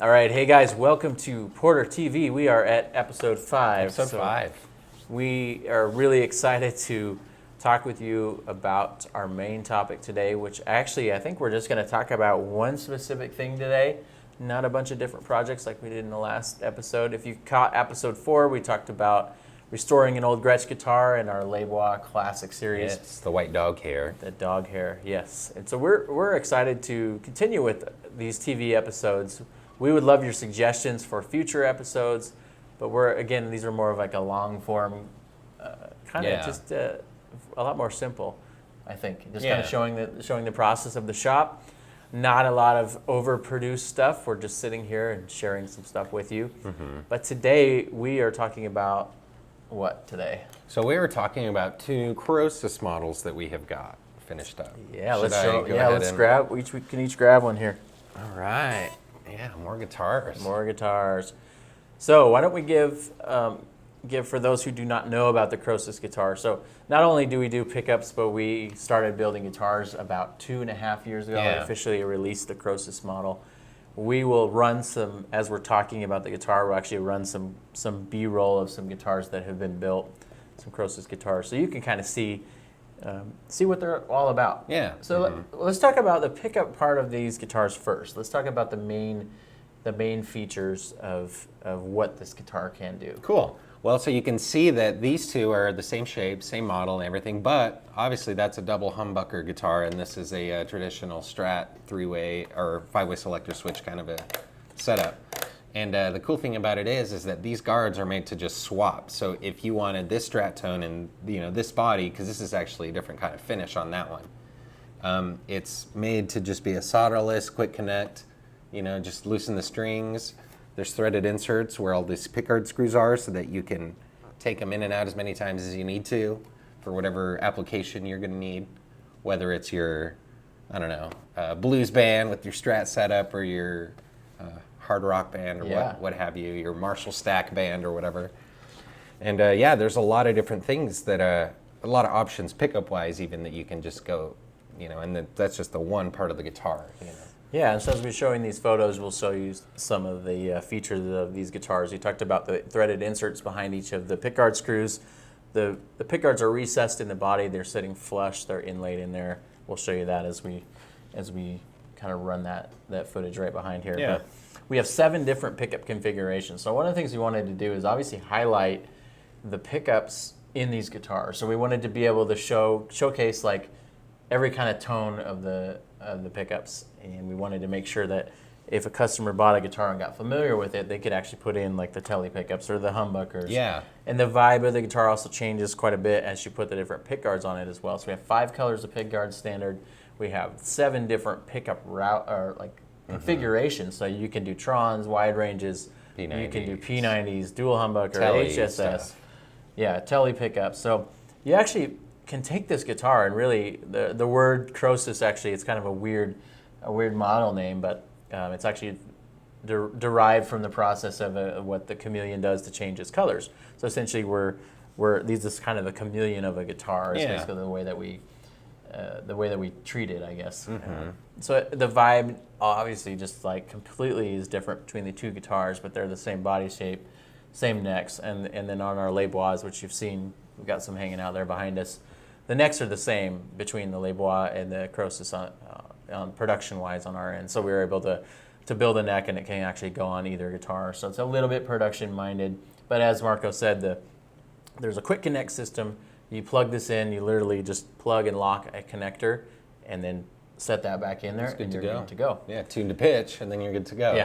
All right, hey guys, welcome to Porter TV. We are at episode 5. Episode 5. We are really excited to talk with you about our main topic today, which actually I think we're just going to talk about one specific thing today, not a bunch of different projects like we did in the last episode. If you caught episode 4, we talked about restoring an old Gretsch guitar in our Les Bois Classic series. It's the white dog hair. The dog hair, yes. And so we're excited to continue with these TV episodes. We would love your suggestions for future episodes, but these are more of like a long form, kind of just a lot more simple, I think. Just kind of showing the process of the shop. Not a lot of overproduced stuff. We're just sitting here and sharing some stuff with you. Mm-hmm. But today we are talking about what today? So we were talking about 2 Khrosis models that we have got finished up. Yeah, let's grab. We can each grab one here. All right. Yeah, more guitars. More guitars. So why don't we give for those who do not know about the Khrosis guitar. So not only do we do pickups, but we started building guitars about 2.5 years ago. Yeah. We officially released the Khrosis model. We will run some, as we're talking about the guitar, we'll actually run some B-roll of some guitars that have been built, some Khrosis guitars, so you can kind of see what they're all about. Yeah. So let's talk about the pickup part of these guitars first. Let's talk about the main features of what this guitar can do. Cool. Well, so you can see that these 2 are the same shape, same model and everything, but obviously that's a double humbucker guitar, and this is a traditional Strat 3-way or 5-way selector switch kind of a setup. And the cool thing about it is that these guards are made to just swap. So if you wanted this Strat tone and this body, because this is actually a different kind of finish on that one, it's made to just be a solderless, quick connect. Just loosen the strings. There's threaded inserts where all these pickguard screws are, so that you can take them in and out as many times as you need to for whatever application you're going to need, whether it's your, blues band with your Strat setup, or your hard rock band, or what have you, your Marshall stack band or whatever. And there's a lot of different things that, a lot of options pickup-wise even, that you can just go, and that's just the one part of the guitar. Yeah, and so as we're showing these photos, we'll show you some of the features of these guitars. We talked about the threaded inserts behind each of the pickguard screws. The pickguards are recessed in the body. They're sitting flush. They're inlaid in there. We'll show you that as we kind of run that footage right behind here. Yeah. But we have 7 different pickup configurations. So one of the things we wanted to do is obviously highlight the pickups in these guitars. So we wanted to be able to showcase like every kind of tone of the pickups, and we wanted to make sure that if a customer bought a guitar and got familiar with it, they could actually put in like the telly pickups or the humbuckers. Yeah. And the vibe of the guitar also changes quite a bit as you put the different pickguards on it as well. So we have 5 colors of pickguard standard. We have 7 different pickup configurations. So you can do Trons, wide ranges. P90s. You can do P90s, dual humbucker, Telly HSS. stuff. Yeah, telly pickups. So you actually can take this guitar and really, the word Khrosis, actually, it's kind of a weird model name, but it's actually derived from the process of what the chameleon does to change its colors. So essentially, this is kind of the chameleon of a guitar. It's basically the way that we treat it, I guess. Mm-hmm. So the vibe, obviously, just like completely is different between the 2 guitars, but they're the same body shape, same necks, and then on our Les Bois, which you've seen, we've got some hanging out there behind us. The necks are the same between the Les Bois and the Khrosis on production-wise on our end. So we were able to build a neck, and it can actually go on either guitar. So it's a little bit production-minded. But as Marco said, there's a quick connect system. You plug this in, you literally just plug and lock a connector, and then set that back in there, and you're good to go. Yeah, tune to pitch, and then you're good to go.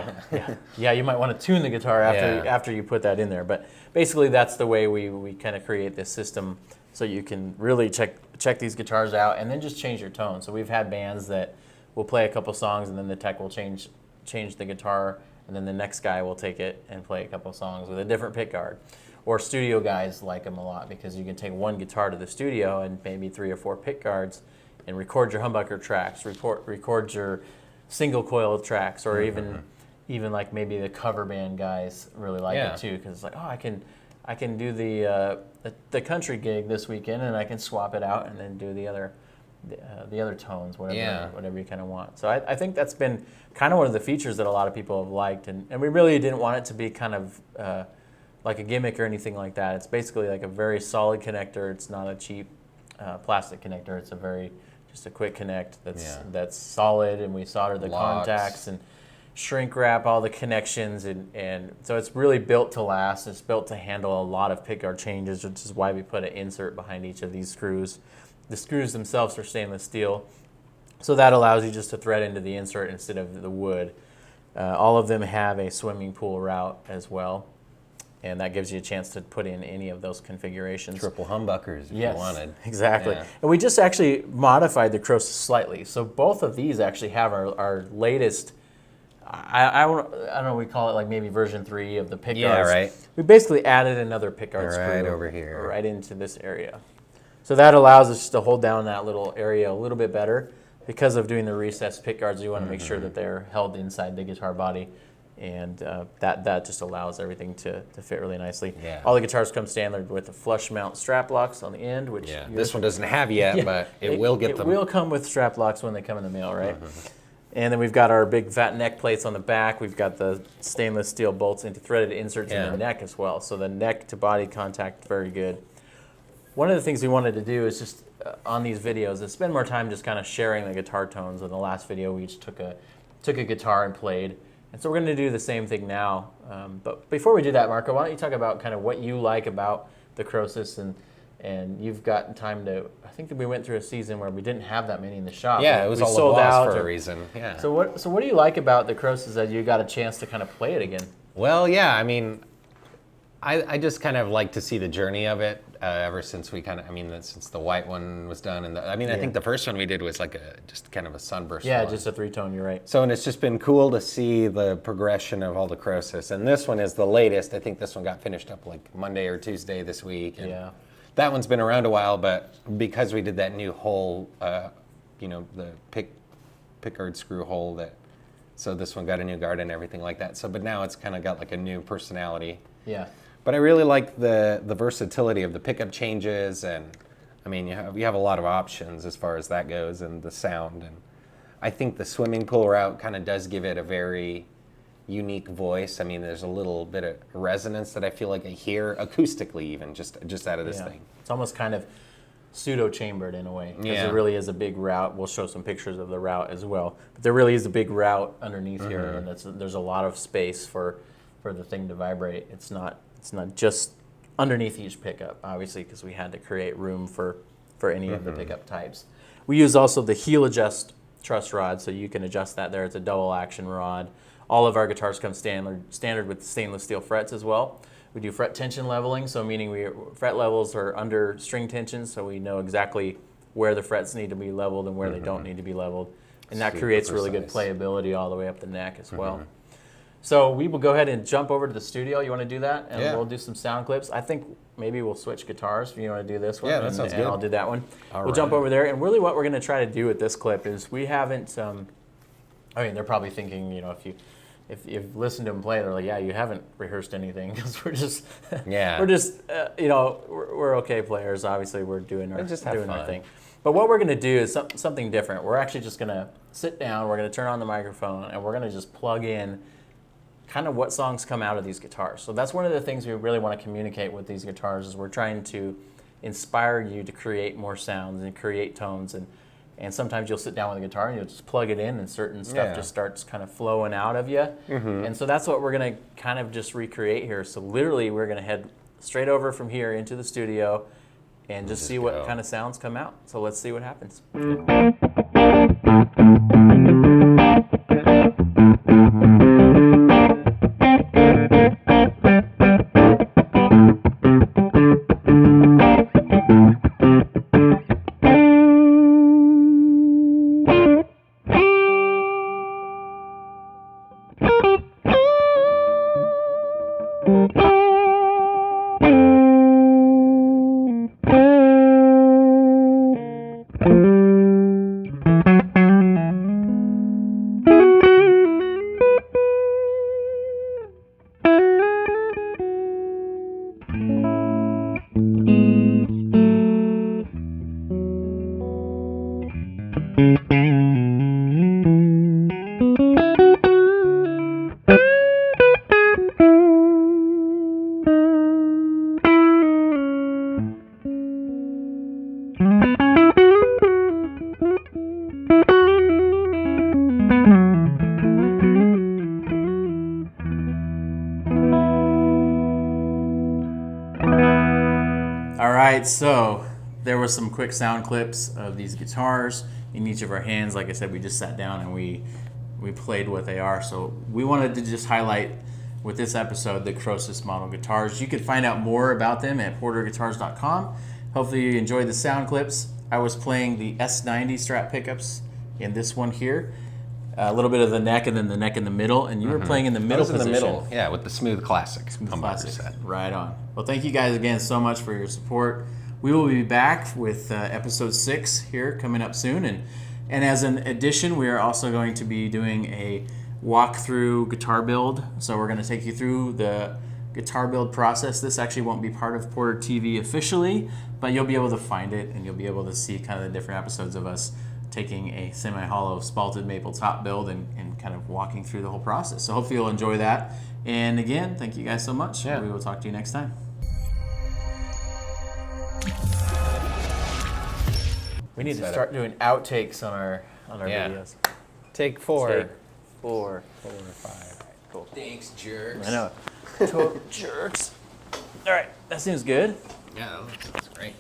Yeah. You might want to tune the guitar after you put that in there. But basically, that's the way we kind of create this system, so you can really check these guitars out and then just change your tone. So we've had bands that will play a couple songs, and then the tech will change the guitar, and then the next guy will take it and play a couple songs with a different pickguard. Or studio guys like them a lot, because you can take one guitar to the studio and maybe 3 or 4 pickguards and record your humbucker tracks, record your single coil tracks, or even like maybe the cover band guys really like it too, because it's like, oh, I can do the country gig this weekend, and I can swap it out and then do the the other tones, whatever Yeah. whatever you kind of want. So I think that's been kind of one of the features that a lot of people have liked, and we really didn't want it to be kind of like a gimmick or anything like that. It's basically like a very solid connector. It's not a cheap plastic connector. It's just a quick connect that's solid, and we solder the Locks. contacts and shrink wrap all the connections, and so it's really built to last. It's built to handle a lot of pickguard changes, which is why we put an insert behind each of these screws. The screws themselves are stainless steel, so that allows you just to thread into the insert instead of the wood. All of them have a swimming pool route as well, and that gives you a chance to put in any of those configurations. Triple humbuckers if you wanted. Exactly. Yeah. And we just actually modified the Khrosis slightly. So both of these actually have our latest, I don't know, we call it like maybe version 3 of the pickguards. Yeah, right. We basically added another pickguard screw Right over here. right into this area. So that allows us to hold down that little area a little bit better. Because of doing the recessed pickguards, you want to make sure that they're held inside the guitar body, and that just allows everything to fit really nicely. Yeah. All the guitars come standard with the flush mount strap locks on the end, which This one doesn't have yet, but it will get them. It will come with strap locks when they come in the mail, right? And then we've got our big fat neck plates on the back. We've got the stainless steel bolts into threaded inserts in the neck as well. So the neck to body contact, very good. One of the things we wanted to do is just on these videos is spend more time just kind of sharing the guitar tones. In the last video, we each took a guitar and played. And so we're going to do the same thing now. But before we do that, Marco, why don't you talk about kind of what you like about the Khrosis, and you've got time to, I think that we went through a season where we didn't have that many in the shop. Yeah, it was we all sold a out for a reason. Yeah. So what do you like about the Khrosis that you got a chance to kind of play it again? Well, yeah, I mean, I just kind of like to see the journey of it ever since since the white one was done. And I think the first one we did was like just kind of a sunburst one. Just a 3-tone, you're right. So, and it's just been cool to see the progression of all the Khrosis. And this one is the latest. I think this one got finished up like Monday or Tuesday this week. And that one's been around a while, but because we did that new hole, the pickguard screw hole, so this one got a new guard and everything like that. So, but now it's kind of got like a new personality. Yeah. But I really like the versatility of the pickup changes, and I mean you have a lot of options as far as that goes, and the sound. And I think the swimming pool route kind of does give it a very unique voice. I mean, there's a little bit of resonance that I feel like I hear acoustically, even just out of this thing. It's almost kind of pseudo-chambered in a way, because there really is a big route. We'll show some pictures of the route as well. But there really is a big route underneath here, and there's a lot of space for the thing to vibrate. It's not just underneath each pickup, obviously, because we had to create room for any of the pickup types. We use also the heel adjust truss rod, so you can adjust that there. It's a double action rod. All of our guitars come standard with stainless steel frets as well. We do fret tension leveling, so meaning fret levels are under string tension, so we know exactly where the frets need to be leveled and where they don't need to be leveled. And that creates really good playability all the way up the neck as well. So we will go ahead and jump over to the studio. You want to do that? And we'll do some sound clips. I think maybe we'll switch guitars if you want to do this one. Yeah, that sounds good. And I'll do that one. All we'll jump over there. And really what we're going to try to do with this clip is we haven't, they're probably thinking, if you've listened to them play, they're like, yeah, you haven't rehearsed anything, because we're just, we're okay players. Obviously, we're doing our thing. But what we're going to do is something different. We're actually just going to sit down, we're going to turn on the microphone, and we're going to just plug in kind of what songs come out of these guitars. So that's one of the things we really want to communicate with these guitars, is we're trying to inspire you to create more sounds and create tones. And sometimes you'll sit down with a guitar and you'll just plug it in, and certain stuff just starts kind of flowing out of you. And so that's what we're going to kind of just recreate here. So literally we're going to head straight over from here into the studio and just see what kind of sounds come out. So let's see what happens. right, so there were some quick sound clips of these guitars in each of our hands. Like I said, we just sat down and we played what they are. So we wanted to just highlight with this episode the Khrosis model guitars. You can find out more about them at porterguitars.com. Hopefully you enjoyed the sound clips. I was playing the S90 Strat pickups in this one here. A little bit of the neck and then the neck in the middle, and you were playing in the middle position. in the middle, yeah, with the Smooth Classic. Classic. Set. Right on. Well, thank you guys again so much for your support. We will be back with episode 6 here coming up soon, and as an addition, we are also going to be doing a walkthrough guitar build. So we're going to take you through the guitar build process. This actually won't be part of Porter TV officially, but you'll be able to find it and you'll be able to see kind of the different episodes of us taking a semi-hollow spalted maple top build and kind of walking through the whole process. So hopefully you'll enjoy that. And again, thank you guys so much. Yeah. We will talk to you next time. We need to start doing outtakes on our videos. Take 4. Take 4. 4 or 5. Cool. Thanks, jerks. I know. Total jerks. All right, that seems good. Yeah, that's great.